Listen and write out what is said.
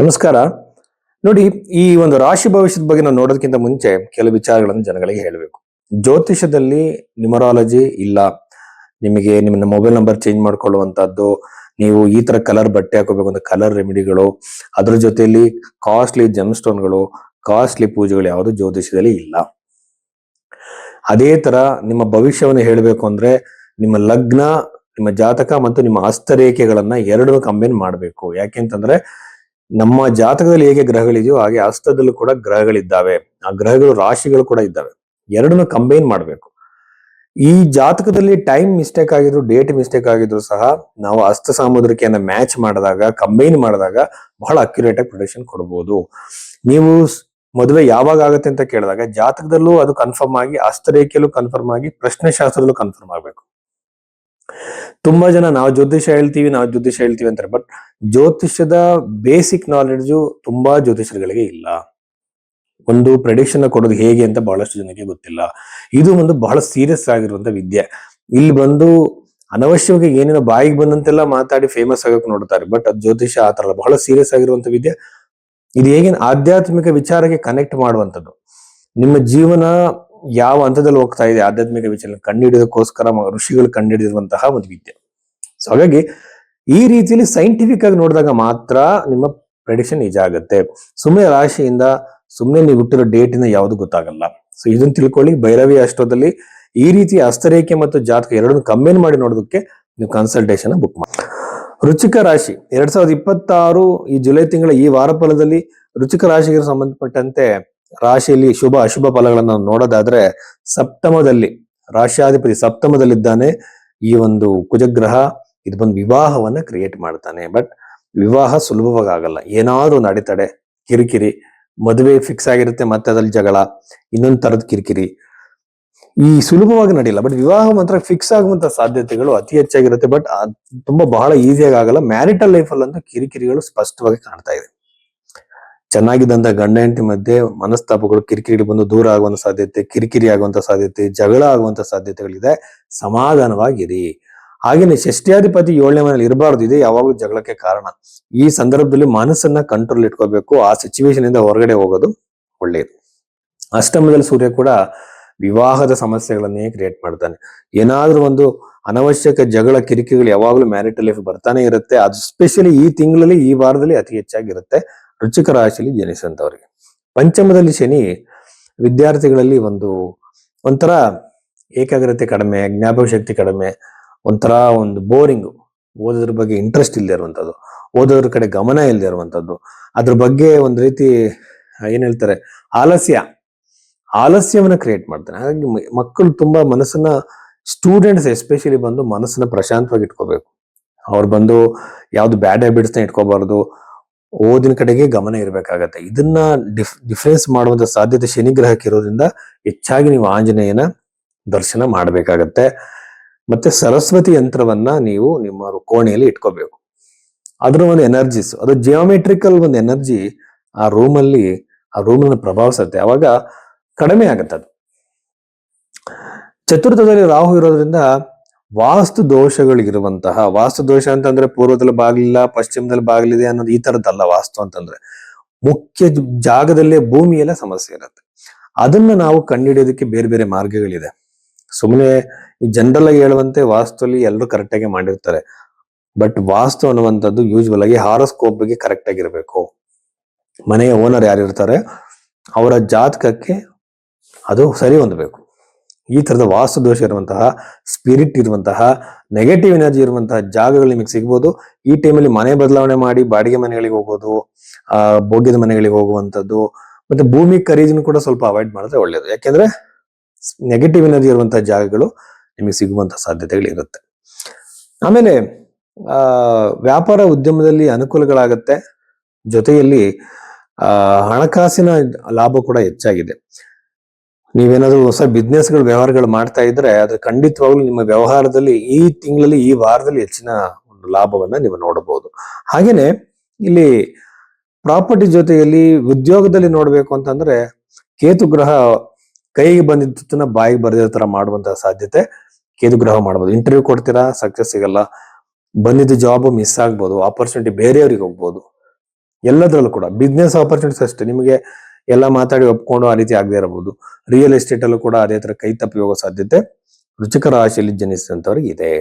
ನಮಸ್ಕಾರ. ನೋಡಿ, ಈ ಒಂದು ರಾಶಿ ಭವಿಷ್ಯದ ಬಗ್ಗೆ ನಾವು ನೋಡೋದಕ್ಕಿಂತ ಮುಂಚೆ ಕೆಲವು ವಿಚಾರಗಳನ್ನು ಜನಗಳಿಗೆ ಹೇಳಬೇಕು. ಜ್ಯೋತಿಷದಲ್ಲಿ ನ್ಯೂಮರಾಲಜಿ ಇಲ್ಲ. ನಿಮಗೆ ನಿಮ್ಮ ಮೊಬೈಲ್ ನಂಬರ್ ಚೇಂಜ್ ಮಾಡ್ಕೊಳ್ಳುವಂತದ್ದು, ನೀವು ಈ ತರ ಕಲರ್ ಬಟ್ಟೆ ಹಾಕೋಬೇಕು ಅಂತ ಕಲರ್ ರೆಮಿಡಿಗಳು, ಅದ್ರ ಜೊತೆಯಲ್ಲಿ ಕಾಸ್ಟ್ಲಿ ಜೆಮ್ ಸ್ಟೋನ್ಗಳು, ಕಾಸ್ಟ್ಲಿ ಪೂಜೆಗಳು ಯಾವುದು ಜ್ಯೋತಿಷದಲ್ಲಿ ಇಲ್ಲ. ಅದೇ ತರ ನಿಮ್ಮ ಭವಿಷ್ಯವನ್ನು ಹೇಳಬೇಕು ಅಂದ್ರೆ ನಿಮ್ಮ ಲಗ್ನ, ನಿಮ್ಮ ಜಾತಕ ಮತ್ತು ನಿಮ್ಮ ಹಸ್ತರೇಖೆಗಳನ್ನ ಎರಡು ಕಂಬೈನ್ ಮಾಡಬೇಕು. ಯಾಕೆಂತಂದ್ರೆ ನಮ್ಮ ಜಾತಕದಲ್ಲಿ ಹೇಗೆ ಗ್ರಹಗಳಿದೆಯೋ ಹಾಗೆ ಹಸ್ತದಲ್ಲೂ ಕೂಡ ಗ್ರಹಗಳಿದ್ದಾವೆ. ಆ ಗ್ರಹಗಳು ರಾಶಿಗಳು ಕೂಡ ಇದ್ದಾವೆ. ಎರಡನ್ನು ಕಂಬೈನ್ ಮಾಡಬೇಕು. ಈ ಜಾತಕದಲ್ಲಿ ಟೈಮ್ ಮಿಸ್ಟೇಕ್ ಆಗಿದ್ರು, ಡೇಟ್ ಮಿಸ್ಟೇಕ್ ಆಗಿದ್ರು ಸಹ ನಾವು ಹಸ್ತ ಸಾಮುದ್ರಿಕೆಯನ್ನ ಮ್ಯಾಚ್ ಮಾಡಿದಾಗ, ಕಂಬೈನ್ ಮಾಡಿದಾಗ ಬಹಳ ಅಕ್ಯುರೇಟ್ ಆಗಿ ಪ್ರಿಡಿಕ್ಷನ್ ಕೊಡಬಹುದು. ನೀವು ಮದುವೆ ಯಾವಾಗ ಆಗುತ್ತೆ ಅಂತ ಕೇಳಿದಾಗ ಜಾತಕದಲ್ಲೂ ಅದು ಕನ್ಫರ್ಮ್ ಆಗಿ, ಹಸ್ತರೇಖೆಯಲ್ಲೂ ಕನ್ಫರ್ಮ್ ಆಗಿ, ಪ್ರಶ್ನೆ ಶಾಸ್ತ್ರದಲ್ಲೂ ಕನ್ಫರ್ಮ್ ಆಗ್ಬೇಕು. ತುಂಬಾ ಜನ ನಾವು ಜ್ಯೋತಿಷ ಹೇಳ್ತೀವಿ ಅಂತಾರೆ. ಬಟ್ ಜ್ಯೋತಿಷ್ಯದ ಬೇಸಿಕ್ ನಾಲೆಡ್ಜು ತುಂಬಾ ಜ್ಯೋತಿಷರುಗಳಿಗೆ ಇಲ್ಲ. ಒಂದು ಪ್ರೆಡಿಕ್ಷನ್ ಕೊಡೋದು ಹೇಗೆ ಅಂತ ಬಹಳಷ್ಟು ಜನಕ್ಕೆ ಗೊತ್ತಿಲ್ಲ. ಇದು ಒಂದು ಬಹಳ ಸೀರಿಯಸ್ ಆಗಿರುವಂತ ವಿದ್ಯೆ. ಇಲ್ಲಿ ಬಂದು ಅನವಶ್ಯವಾಗಿ ಏನೇನೋ ಬಾಯಿಗೆ ಬಂದಂತೆಲ್ಲ ಮಾತಾಡಿ ಫೇಮಸ್ ಆಗಕ್ಕೆ ನೋಡ್ತಾರೆ. ಬಟ್ ಅದು ಜ್ಯೋತಿಷ ಆತರ ಬಹಳ ಸೀರಿಯಸ್ ಆಗಿರುವಂತ ವಿದ್ಯೆ. ಇದು ಹೇಗೆ ಆಧ್ಯಾತ್ಮಿಕ ವಿಚಾರಕ್ಕೆ ಕನೆಕ್ಟ್ ಮಾಡುವಂಥದ್ದು. ನಿಮ್ಮ ಜೀವನ ಯಾವ ಹಂತದಲ್ಲಿ ಹೋಗ್ತಾ ಇದೆ ಆಧ್ಯಾತ್ಮಿಕ ವಿಚಾರ ಕಂಡುಹಿಡಿಯೋದಕ್ಕೋಸ್ಕರ ಋಷಿಗಳು ಕಂಡುಹಿಡಿದಿರುವಂತಹ ಒಂದು ವಿದ್ಯೆ. ಸೊ ಹಾಗಾಗಿ ಈ ರೀತಿಯಲ್ಲಿ ಸೈಂಟಿಫಿಕ್ ಆಗಿ ನೋಡಿದಾಗ ಮಾತ್ರ ನಿಮ್ಮ ಪ್ರೆಡಿಕ್ಷನ್ ನಿಜ ಆಗುತ್ತೆ. ಸುಮ್ಮನೆ ರಾಶಿಯಿಂದ, ಸುಮ್ಮನೆ ನೀವು ಹುಟ್ಟಿರೋ ಡೇಟ್ ಇಂದ ಯಾವುದು ಗೊತ್ತಾಗಲ್ಲ. ಸೊ ಇದನ್ನ ತಿಳ್ಕೊಳ್ಳಿ. ಭೈರವಿ ಅಷ್ಟೋದಲ್ಲಿ ಈ ರೀತಿ ಹಸ್ತರೇಖೆ ಮತ್ತು ಜಾತಕ ಎರಡನ್ನು ಕಂಬೈನ್ ಮಾಡಿ ನೋಡೋದಕ್ಕೆ ನೀವು ಕನ್ಸಲ್ಟೇಷನ್ ಬುಕ್ ಮಾಡಿ. ವೃಶ್ಚಿಕ ರಾಶಿ 2026 ಈ ಜುಲೈ ತಿಂಗಳ ಈ ವಾರ ಫಲದಲ್ಲಿ ವೃಶ್ಚಿಕ ರಾಶಿಗೆ ಸಂಬಂಧಪಟ್ಟಂತೆ ರಾಶಿಯಲ್ಲಿ ಶುಭ ಅಶುಭ ಫಲಗಳನ್ನು ನೋಡೋದಾದ್ರೆ, ಸಪ್ತಮದಲ್ಲಿ ರಾಶ್ಯಾಧಿಪತಿ ಸಪ್ತಮದಲ್ಲಿದ್ದಾನೆ. ಈ ಒಂದು ಕುಜಗ್ರಹ ಇದು ಬಂದು ವಿವಾಹವನ್ನ ಕ್ರಿಯೇಟ್ ಮಾಡ್ತಾನೆ. ಬಟ್ ವಿವಾಹ ಸುಲಭವಾಗಿ ಆಗಲ್ಲ. ಏನಾದ್ರೂ ಒಂದು ಅಡೆತಡೆ, ಕಿರಿಕಿರಿ, ಮದುವೆ ಫಿಕ್ಸ್ ಆಗಿರುತ್ತೆ ಮತ್ತೆ ಅದ್ರಲ್ಲಿ ಜಗಳ, ಇನ್ನೊಂದ್ ತರದ ಕಿರಿಕಿರಿ, ಈ ಸುಲಭವಾಗಿ ನಡೆಯಲ್ಲ. ಬಟ್ ವಿವಾಹ ಮಾತ್ರ ಫಿಕ್ಸ್ ಆಗುವಂತ ಸಾಧ್ಯತೆಗಳು ಅತಿ ಹೆಚ್ಚಾಗಿರುತ್ತೆ. ಬಟ್ ತುಂಬಾ ಬಹಳ ಈಸಿಯಾಗಿ ಆಗಲ್ಲ. ಮ್ಯಾರಿಟಲ್ ಲೈಫ್ ಅಲ್ಲಂತೂ ಕಿರಿಕಿರಿಗಳು ಸ್ಪಷ್ಟವಾಗಿ ಕಾಣ್ತಾ ಇದೆ. ಚೆನ್ನಾಗಿದ್ದಂತ ಗಂಡ ಹೆಂಡತಿ ಮಧ್ಯೆ ಮನಸ್ತಾಪಗಳು, ಕಿರಿಕಿರಿ ಬಂದು ದೂರ ಆಗುವಂತ ಸಾಧ್ಯತೆ, ಕಿರಿಕಿರಿ ಆಗುವಂತ ಸಾಧ್ಯತೆ, ಜಗಳ ಆಗುವಂತ ಸಾಧ್ಯತೆಗಳಿದೆ. ಸಮಾಧಾನವಾಗಿರಿ. ಹಾಗೇನೆ ಷಷ್ಠ್ಯಾಧಿಪತಿ 7ನೇ ಮನೇಲಿ ಇರಬಾರ್ದು. ಇದೆ ಯಾವಾಗಲೂ ಜಗಳಕ್ಕೆ ಕಾರಣ. ಈ ಸಂದರ್ಭದಲ್ಲಿ ಮನಸ್ಸನ್ನ ಕಂಟ್ರೋಲ್ ಇಟ್ಕೋಬೇಕು. ಆ ಸಿಚುವೇಶನ್ ಇಂದ ಹೊರಗಡೆ ಹೋಗೋದು ಒಳ್ಳೆಯದು. ಅಷ್ಟಮದಲ್ಲಿ ಸೂರ್ಯ ಕೂಡ ವಿವಾಹದ ಸಮಸ್ಯೆಗಳನ್ನೇ ಕ್ರಿಯೇಟ್ ಮಾಡ್ತಾನೆ. ಏನಾದ್ರೂ ಒಂದು ಅನವಶ್ಯಕ ಜಗಳ, ಕಿರಿಕಿರಿಗಳು ಯಾವಾಗಲೂ ಮ್ಯಾರಿಟಲ್ ಲೈಫ್ ಬರ್ತಾನೆ ಇರುತ್ತೆ. ಅದು ಸ್ಪೆಷಲಿ ಈ ತಿಂಗಳಲ್ಲಿ, ಈ ವಾರದಲ್ಲಿ ಅತಿ ಹೆಚ್ಚಾಗಿರುತ್ತೆ ವೃಶ್ಚಿಕ ರಾಶಿಯಲ್ಲಿ ಜನಿಸಿದಂತವರಿಗೆ. ಪಂಚಮದಲ್ಲಿ ಶನಿ ವಿದ್ಯಾರ್ಥಿಗಳಲ್ಲಿ ಒಂಥರ ಏಕಾಗ್ರತೆ ಕಡಿಮೆ, ಜ್ಞಾಪಕ ಶಕ್ತಿ ಕಡಿಮೆ, ಒಂಥರ ಒಂದು ಬೋರಿಂಗ್, ಓದೋದ್ರ ಬಗ್ಗೆ ಇಂಟ್ರೆಸ್ಟ್ ಇಲ್ಲದೆ ಇರುವಂತದ್ದು, ಓದೋದ್ರ ಕಡೆ ಗಮನ ಇಲ್ಲದೆ ಇರುವಂತದ್ದು, ಅದ್ರ ಬಗ್ಗೆ ಒಂದ್ ರೀತಿ ಏನ್ ಹೇಳ್ತಾರೆ ಆಲಸ್ಯವನ್ನ ಕ್ರಿಯೇಟ್ ಮಾಡ್ತಾನೆ. ಹಾಗಾಗಿ ಮಕ್ಕಳು ತುಂಬಾ ಮನಸ್ಸನ್ನ, ಸ್ಟೂಡೆಂಟ್ಸ್ ಎಸ್ಪೆಷಲಿ ಬಂದು ಮನಸ್ಸನ್ನ ಪ್ರಶಾಂತವಾಗಿ ಇಟ್ಕೋಬೇಕು. ಅವ್ರು ಬಂದು ಯಾವ್ದು ಬ್ಯಾಡ್ ಹ್ಯಾಬಿಟ್ಸ್ ನ ಇಟ್ಕೋಬಾರ್ದು. ಓದಿನ ಕಡೆಗೆ ಗಮನ ಇರಬೇಕಾಗತ್ತೆ. ಇದನ್ನ ಡಿಫರೆನ್ಸ್ ಮಾಡುವಂತ ಸಾಧ್ಯತೆ ಶನಿ ಗ್ರಹಕ್ಕೆ ಇರೋದ್ರಿಂದ ಹೆಚ್ಚಾಗಿ ನೀವು ಆಂಜನೇಯನ ದರ್ಶನ ಮಾಡಬೇಕಾಗತ್ತೆ. ಮತ್ತೆ ಸರಸ್ವತಿ ಯಂತ್ರವನ್ನ ನೀವು ನಿಮ್ಮ ಕೋಣೆಯಲ್ಲಿ ಇಟ್ಕೋಬೇಕು. ಅದ್ರ ಒಂದು ಎನರ್ಜಿಸ್, ಅದು ಜಿಯೋಮೆಟ್ರಿಕಲ್ ಒಂದು ಎನರ್ಜಿ ಆ ರೂಮನ್ನ ಪ್ರಭಾವಿಸುತ್ತೆ. ಅವಾಗ ಕಡಿಮೆ ಆಗತ್ತೆ ಅದು. ಚತುರ್ಥದಲ್ಲಿ ರಾಹು ಇರೋದ್ರಿಂದ ವಾಸ್ತು ದೋಷಗಳಿರುವಂತಹ, ವಾಸ್ತು ದೋಷ ಅಂತಂದ್ರೆ ಪೂರ್ವದಲ್ಲಿ ಬಾಗಿಲಿಲ್ಲ, ಪಶ್ಚಿಮದಲ್ಲಿ ಬಾಗಿಲಿದೆ ಅನ್ನೋದು ಈ ತರದ್ದಲ್ಲ. ವಾಸ್ತು ಅಂತಂದ್ರೆ ಮುಖ್ಯ ಜಾಗದಲ್ಲೇ ಭೂಮಿಯಲ್ಲೇ ಸಮಸ್ಯೆ ಇರುತ್ತೆ. ಅದನ್ನ ನಾವು ಕಂಡುಹಿಡಿಯೋದಕ್ಕೆ ಬೇರೆ ಬೇರೆ ಮಾರ್ಗಗಳಿದೆ. ಸುಮ್ಮನೆ ಈ ಜನರಲ್ ಆಗಿ ಹೇಳುವಂತೆ ವಾಸ್ತುಲಿ ಎಲ್ಲರೂ ಕರೆಕ್ಟ್ ಆಗಿ ಮಾಡಿರ್ತಾರೆ. ಬಟ್ ವಾಸ್ತು ಅನ್ನುವಂಥದ್ದು ಯೂಶುವಲ್ ಆಗಿ ಹಾರೋಸ್ಕೋಪ್ ಬಗ್ಗೆ ಕರೆಕ್ಟ್ ಆಗಿರ್ಬೇಕು. ಮನೆಯ ಓನರ್ ಯಾರಿರ್ತಾರೆ ಅವರ ಜಾತಕಕ್ಕೆ ಅದು ಸರಿ ಹೊಂದಬೇಕು. ಈ ತರದ ವಾಸ್ತು ದೋಷ ಇರುವಂತಹ, ಸ್ಪಿರಿಟ್ ಇರುವಂತಹ, ನೆಗೆಟಿವ್ ಎನರ್ಜಿ ಇರುವಂತಹ ಜಾಗಗಳು ನಿಮಗೆ ಸಿಗ್ಬೋದು. ಈ ಟೈಮಲ್ಲಿ ಮನೆ ಬದಲಾವಣೆ ಮಾಡಿ ಬಾಡಿಗೆ ಮನೆಗಳಿಗೆ ಹೋಗೋದು, ಭೋಗ್ಯದ ಮನೆಗಳಿಗೆ ಹೋಗುವಂಥದ್ದು, ಮತ್ತೆ ಭೂಮಿ ಖರೀದಿನೂ ಕೂಡ ಸ್ವಲ್ಪ ಅವಾಯ್ಡ್ ಮಾಡಿದ್ರೆ ಒಳ್ಳೇದು. ಯಾಕೆಂದ್ರೆ ನೆಗೆಟಿವ್ ಎನರ್ಜಿ ಇರುವಂತಹ ಜಾಗಗಳು ನಿಮಗೆ ಸಿಗುವಂತಹ ಸಾಧ್ಯತೆಗಳಿರುತ್ತೆ. ಆಮೇಲೆ ವ್ಯಾಪಾರ ಉದ್ಯಮದಲ್ಲಿ ಅನುಕೂಲಗಳಾಗತ್ತೆ. ಜೊತೆಯಲ್ಲಿ ಹಣಕಾಸಿನ ಲಾಭ ಕೂಡ ಹೆಚ್ಚಾಗಿದೆ. ನೀವೇನಾದ್ರೂ ಹೊಸ ಬಿಸ್ನೆಸ್ಗಳು, ವ್ಯವಹಾರಗಳು ಮಾಡ್ತಾ ಇದ್ರೆ ಅದು ಖಂಡಿತವಾಗ್ಲೂ ನಿಮ್ಮ ವ್ಯವಹಾರದಲ್ಲಿ ಈ ತಿಂಗಳಲ್ಲಿ, ಈ ವಾರದಲ್ಲಿ ಹೆಚ್ಚಿನ ಒಂದು ಲಾಭವನ್ನ ನೀವು ನೋಡಬಹುದು. ಹಾಗೇನೆ ಇಲ್ಲಿ ಪ್ರಾಪರ್ಟಿ ಜೊತೆಯಲ್ಲಿ ಉದ್ಯೋಗದಲ್ಲಿ ನೋಡ್ಬೇಕು ಅಂತಂದ್ರೆ ಕೇತು ಗ್ರಹ ಕೈಗೆ ಬಂದಿದ್ದನ್ನ ಬಾಯಿಗೆ ಬರೆದಿರೋ ತರ ಮಾಡುವಂತಹ ಸಾಧ್ಯತೆ ಕೇತು ಗ್ರಹ ಮಾಡಬಹುದು. ಇಂಟರ್ವ್ಯೂ ಕೊಡ್ತೀರಾ, ಸಕ್ಸಸ್ ಸಿಗಲ್ಲ. ಬಂದಿದ್ದ ಜಾಬ್ ಮಿಸ್ ಆಗ್ಬೋದು, ಆಪರ್ಚುನಿಟಿ ಬೇರೆಯವ್ರಿಗೆ ಹೋಗ್ಬೋದು. ಎಲ್ಲದರಲ್ಲೂ ಕೂಡ ಬಿಸ್ನೆಸ್ ಆಪರ್ಚುನಿಟೀಸ್ ಅಷ್ಟೇ, ನಿಮಗೆ ಎಲ್ಲ ಮಾತಾಡಿ ಒಪ್ಕೊಂಡು ಆ ರೀತಿ ಆಗದೆ ಇರಬಹುದು. ರಿಯಲ್ ಎಸ್ಟೇಟ್ ಅಲ್ಲೂ ಕೂಡ ಅದೇ ತರ ಕೈ ತಪ್ಪಿ ಹೋಗೋ ಸಾಧ್ಯತೆ ವೃಶ್ಚಿಕ ರಾಶಿಯಲ್ಲಿ ಜನಿಸಿದಂತವ್ರಿಗೆ ಇದೆ.